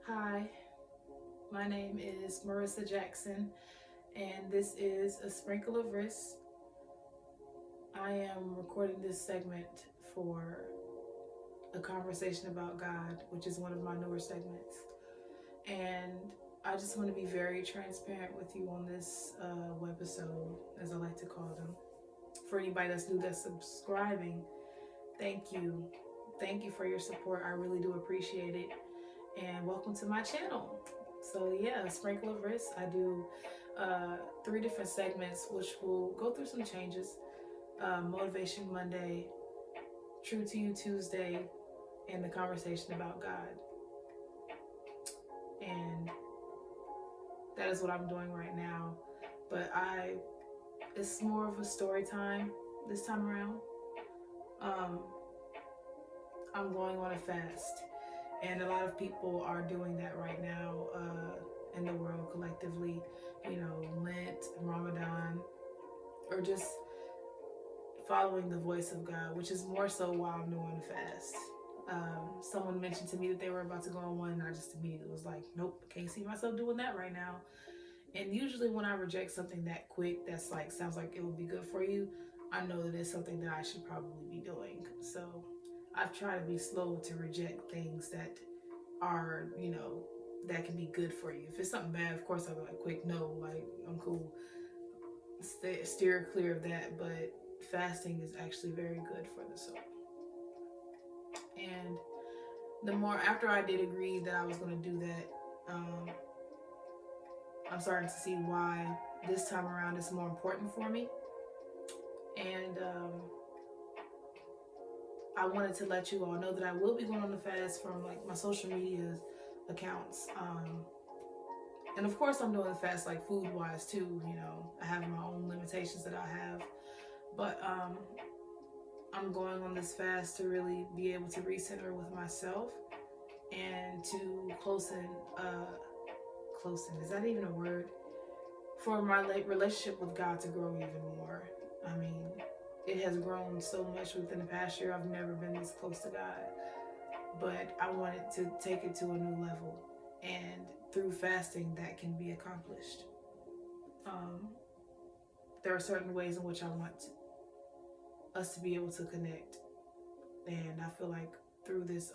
Hi, my name is Marissa Jackson, and this is A Sprinkle of Risk. I am recording this segment for a conversation about God, which is one of my newer segments. And I just want to be very transparent with you on this webisode, as I like to call them. For anybody that's new that's subscribing, thank you. Thank you for your support. I really do appreciate it. And welcome to my channel. So yeah, Sprinkle of Risk. I do three different segments, which will go through some changes. Motivation Monday, True to You Tuesday, and the conversation about God. And that is what I'm doing right now. But it's more of a story time this time around. Um, I'm going on a fast, and a lot of people are doing that right now in the world collectively. Lent, Ramadan, or just following the voice of God, which is more so why I'm doing a fast. Someone mentioned to me that they were about to go on one, and I just immediately was like, nope, can't see myself doing that right now. And usually when I reject something that quick, that's like sounds like it would be good for you, I know that it's something that I should probably be doing. So I've tried to be slow to reject things that are, that can be good for you. If it's something bad, of course I'll be like, quick, no, like I'm cool. Steer clear of that. But fasting is actually very good for the soul. And the more after I did agree that I was going to do that, I'm starting to see why this time around it's more important for me. And I wanted to let you all know that I will be going on the fast from like my social media accounts. And of course, I'm doing the fast like food wise too. I have my own limitations that I have, but I'm going on this fast to really be able to recenter with myself and to closen, is that even a word? For my relationship with God to grow even more. I mean, it has grown so much within the past year. I've never been this close to God, but I wanted to take it to a new level. And through fasting, that can be accomplished. Um, there are certain ways in which I want us to be able to connect. And I feel like through this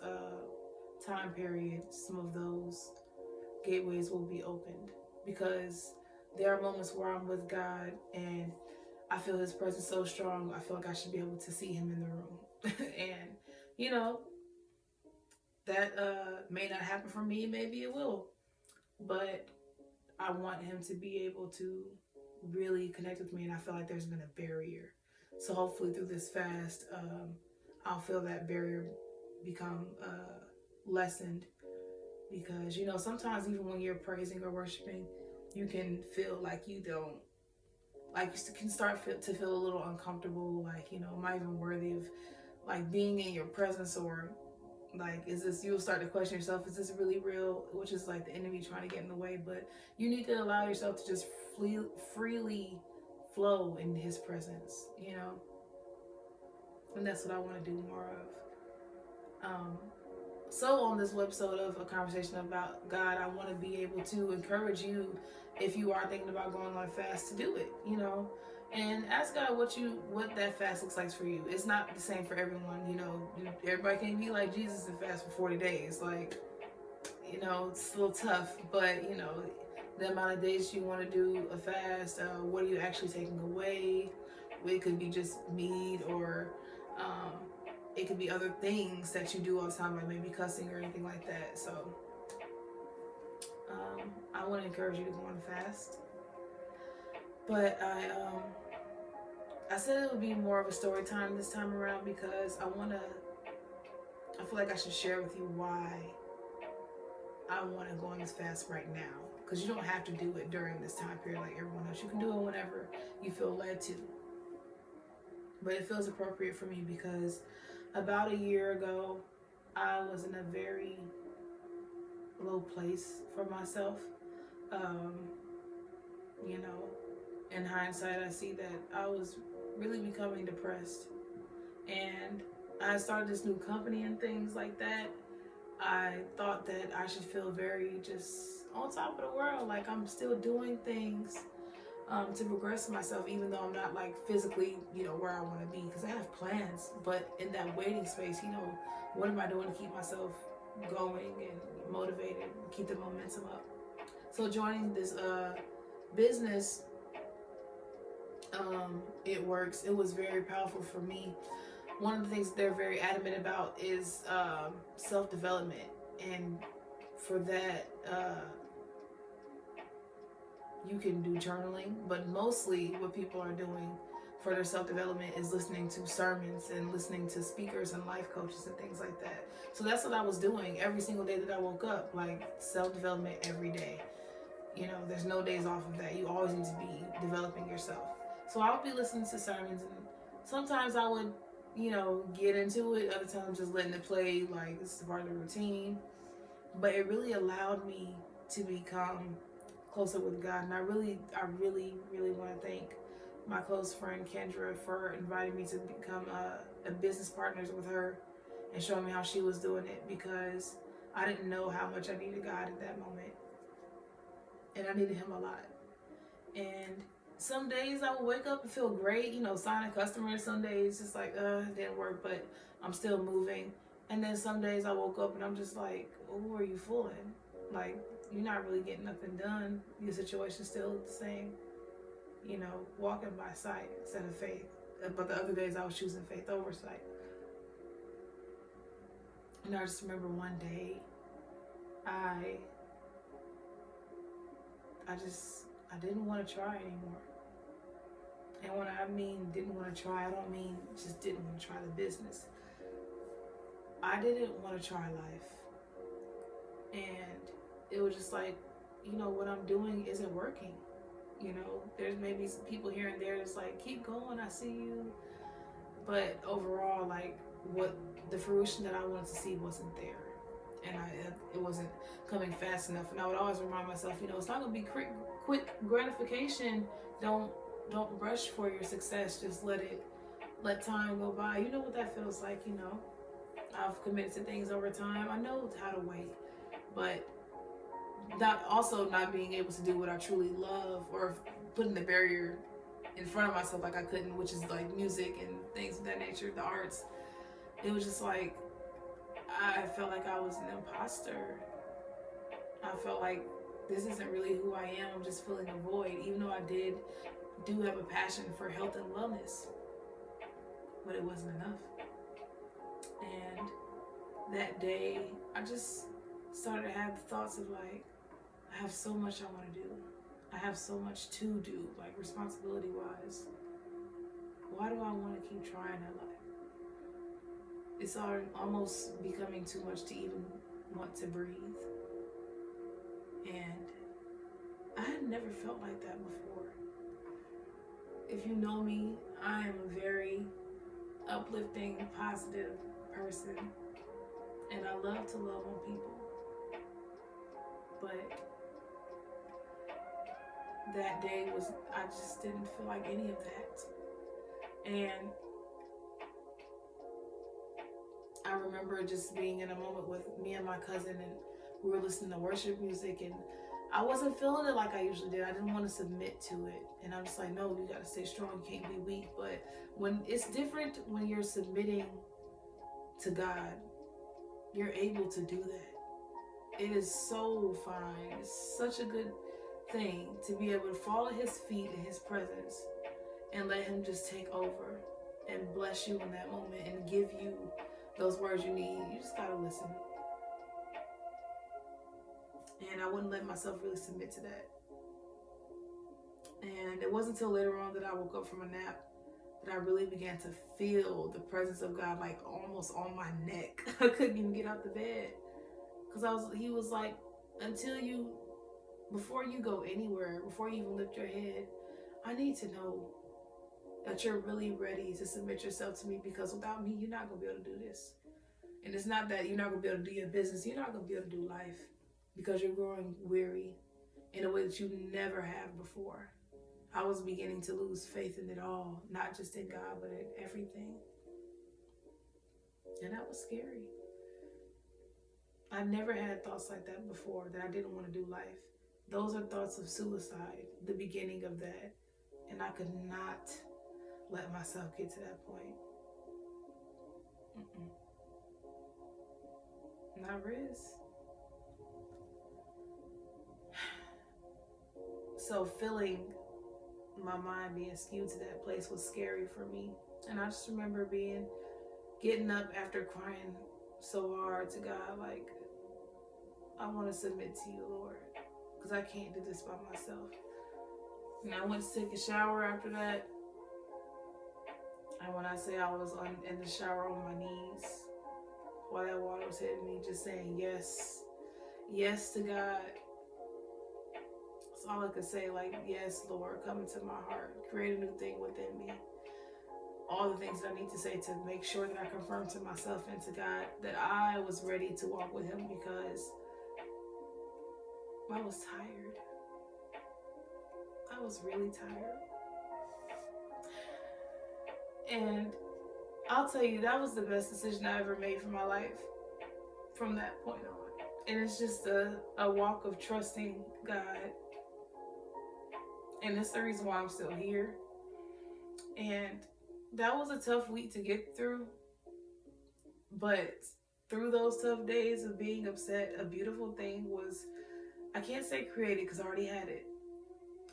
time period, some of those gateways will be opened, because there are moments where I'm with God and I feel his presence so strong. I feel like I should be able to see him in the room. And, you know, that may not happen for me. Maybe it will. But I want him to be able to really connect with me. And I feel like there's been a barrier. So hopefully through this fast, I'll feel that barrier become lessened. Because, sometimes even when you're praising or worshiping, you can feel like you don't, like you can start to feel a little uncomfortable, like, am I even worthy of like being in your presence? Or like, is this, you'll start to question yourself, is this really real? Which is like the enemy trying to get in the way. But you need to allow yourself to just freely flow in his presence, and that's what I want to do more of. So on this website of A Conversation About God, I want to be able to encourage you, if you are thinking about going on a fast, to do it, and ask God what that fast looks like for you. It's not the same for everyone. Everybody can't be like Jesus and fast for 40 days. Like, it's a little tough, but the amount of days you want to do a fast, what are you actually taking away? It could be just meat, or um, it could be other things that you do all the time, like maybe cussing or anything like that. So I want to encourage you to go on a fast. But I said it would be more of a story time this time around, because I feel like I should share with you why I want to go on this fast right now. Because you don't have to do it during this time period like everyone else. You can do it whenever you feel led to. But it feels appropriate for me because about a year ago, I was in a very low place for myself. Um, in hindsight, I see that I was really becoming depressed. And I started this new company and things like that. I thought that I should feel very just on top of the world, like I'm still doing things to progress myself, even though I'm not like physically, where I want to be, because I have plans. But in that waiting space, what am I doing to keep myself going and motivated and keep the momentum up? So joining this business, it works. It was very powerful for me. One of the things they're very adamant about is self-development, and for that, you can do journaling, but mostly what people are doing for their self-development is listening to sermons and listening to speakers and life coaches and things like that. So that's what I was doing every single day that I woke up, like self-development every day. There's no days off of that. You always need to be developing yourself. So I would be listening to sermons, and sometimes I would, get into it. Other times just letting it play, like this is part of the routine. But it really allowed me to become closer with God. And I really, really want to thank my close friend Kendra for inviting me to become a business partner with her and showing me how she was doing it, because I didn't know how much I needed God at that moment. And I needed him a lot. And some days I would wake up and feel great, signing customers. Some days it's like, it didn't work, but I'm still moving. And then some days I woke up and I'm just like, who are you fooling? Like, you're not really getting nothing done. Your situation's still the same. Walking by sight instead of faith. But the other days I was choosing faith over sight. And I just remember one day I didn't want to try anymore. And when I mean didn't want to try, I don't mean just didn't want to try the business. I didn't want to try life. And it was just like, what I'm doing isn't working. There's maybe some people here and there that's like, keep going, I see you. But overall, like, what the fruition that I wanted to see wasn't there. And it wasn't coming fast enough. And I would always remind myself, it's not going to be quick gratification. Don't rush for your success. Just let time go by. You know what that feels like, I've committed to things over time. I know how to wait. But not being able to do what I truly love, or putting the barrier in front of myself like I couldn't, which is like music and things of that nature, the arts. It was just like, I felt like I was an imposter. I felt like this isn't really who I am. I'm just filling a void, even though I do have a passion for health and wellness, but it wasn't enough. And that day, I just started to have the thoughts of like, I have so much I want to do. I have so much to do, like responsibility wise. Why do I want to keep trying at life? It's almost becoming too much to even want to breathe. And I had never felt like that before. If you know me, I am a very uplifting, positive person. And I love to love on people. But that day I just didn't feel like any of that. And I remember just being in a moment with me and my cousin, and we were listening to worship music, and I wasn't feeling it like I usually did. I didn't want to submit to it. And I'm just like, no, you got to stay strong. You can't be weak. But when it's different when you're submitting to God, you're able to do that. It is so fine. It's such a good thing to be able to fall at his feet in his presence and let him just take over and bless you in that moment and give you those words you need. You just gotta listen. And I wouldn't let myself really submit to that. And it wasn't until later on that I woke up from a nap that I really began to feel the presence of God, like almost on my neck. I couldn't even get out the bed, because he was like, before you go anywhere, before you even lift your head, I need to know that you're really ready to submit yourself to me, because without me, you're not going to be able to do this. And it's not that you're not going to be able to do your business. You're not going to be able to do life, because you're growing weary in a way that you never have before. I was beginning to lose faith in it all, not just in God, but in everything. And that was scary. I never had thoughts like that before, that I didn't want to do life. Those are thoughts of suicide, the beginning of that. And I could not let myself get to that point. Mm-mm. Not Riz. So feeling my mind being skewed to that place was scary for me. And I just remember getting up after crying so hard to God, like, I want to submit to you, Lord, because I can't do this by myself. And I went to take a shower after that. And when I say I was in the shower on my knees while that water was hitting me, just saying yes, yes to God. That's all I could say, like, yes, Lord, come into my heart, create a new thing within me. All the things that I need to say to make sure that I confirm to myself and to God that I was ready to walk with him, because I was tired. I was really tired. And I'll tell you, that was the best decision I ever made for my life from that point on. And it's just a walk of trusting God. And it's the reason why I'm still here. And that was a tough week to get through. But through those tough days of being upset, a beautiful thing was, I can't say created because I already had it,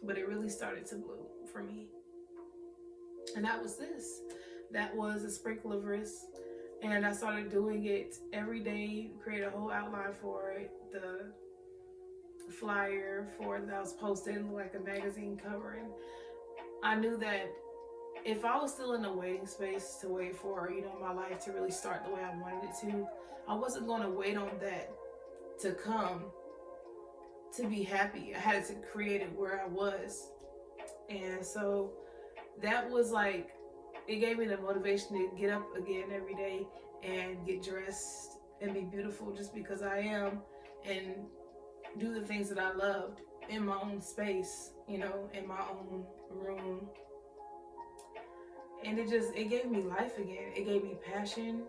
but it really started to bloom for me. And that was this. That was a sprinkle of risk. And I started doing it every day, create a whole outline for it, the flyer for it that I was posting, like a magazine cover. And I knew that if I was still in the waiting space to wait for, my life to really start the way I wanted it to, I wasn't going to wait on that to come to be happy. I had to create it where I was. And so that was like, it gave me the motivation to get up again every day and get dressed and be beautiful just because I am, and do the things that I loved in my own space, in my own room. And it gave me life again. It gave me passion,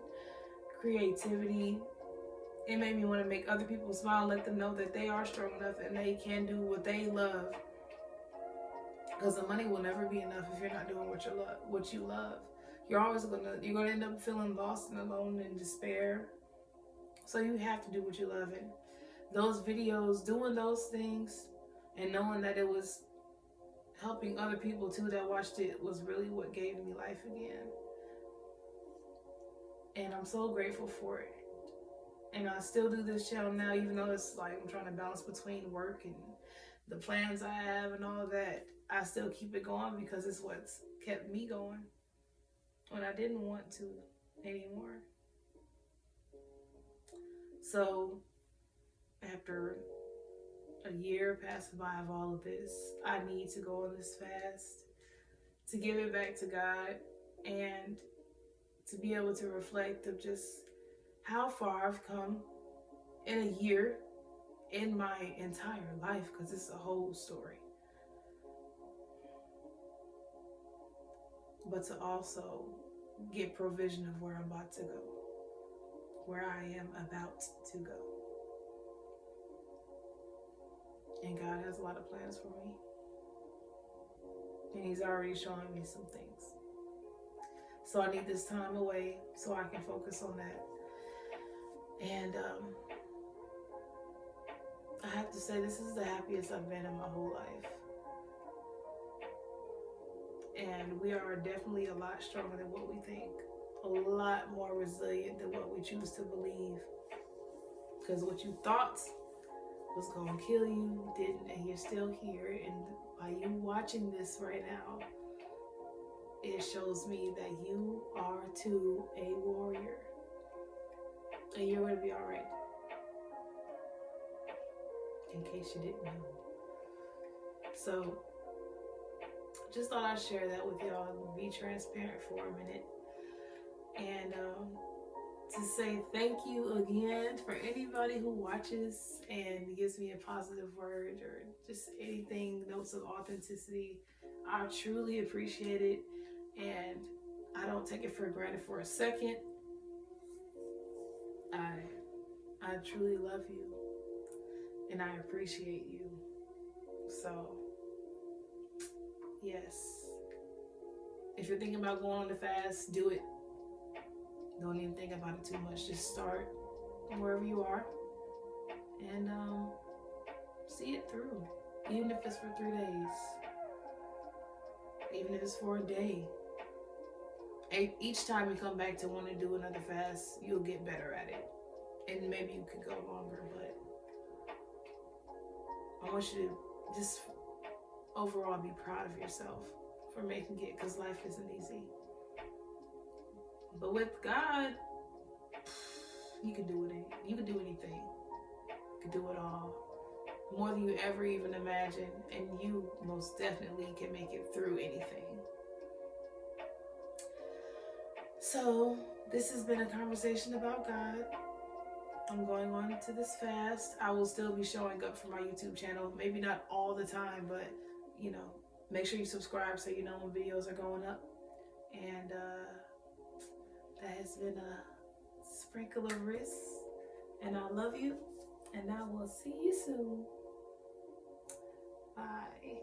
creativity. It made me want to make other people smile, let them know that they are strong enough and they can do what they love. Because the money will never be enough if you're not doing what you love. You're gonna end up feeling lost and alone and despair. So you have to do what you love. And those videos, doing those things, and knowing that it was helping other people too that watched it, was really what gave me life again. And I'm so grateful for it. And I still do this channel now, even though it's like I'm trying to balance between work and the plans I have and all that. I still keep it going because it's what's kept me going when I didn't want to anymore. So after a year passed by of all of this, I need to go on this fast to give it back to God and to be able to reflect of just how far I've come in a year, in my entire life, because it's a whole story. But to also get provision of where I'm about to go, where I am about to go. And God has a lot of plans for me. And he's already showing me some things. So I need this time away so I can focus on that. And I have to say, this is the happiest I've been in my whole life. And we are definitely a lot stronger than what we think. A lot more resilient than what we choose to believe. Because what you thought was going to kill you didn't, and you're still here. And by you watching this right now, it shows me that you are too a warrior. And you're going to be all right. In case you didn't know. So, just thought I'd share that with y'all, be transparent for a minute. And to say thank you again for anybody who watches and gives me a positive word or just anything, notes of authenticity. I truly appreciate it, and I don't take it for granted for a second. I truly love you and I appreciate you. So, yes. If you're thinking about going on the fast, do it. Don't even think about it too much. Just start wherever you are and see it through. Even if it's for 3 days, even if it's for a day. Each time you come back to want to do another fast, you'll get better at it. And maybe you could go longer, but I want you to just overall be proud of yourself for making it, because life isn't easy. But with God, you can do it. You can do anything. You can do it all. More than you ever even imagine. And you most definitely can make it through anything. So, this has been a conversation about God. I'm going on to this fast. I will still be showing up for my YouTube channel. Maybe not all the time, but, you know, make sure you subscribe so you know when videos are going up. And that has been a sprinkle of risk. And I love you. And I will see you soon. Bye.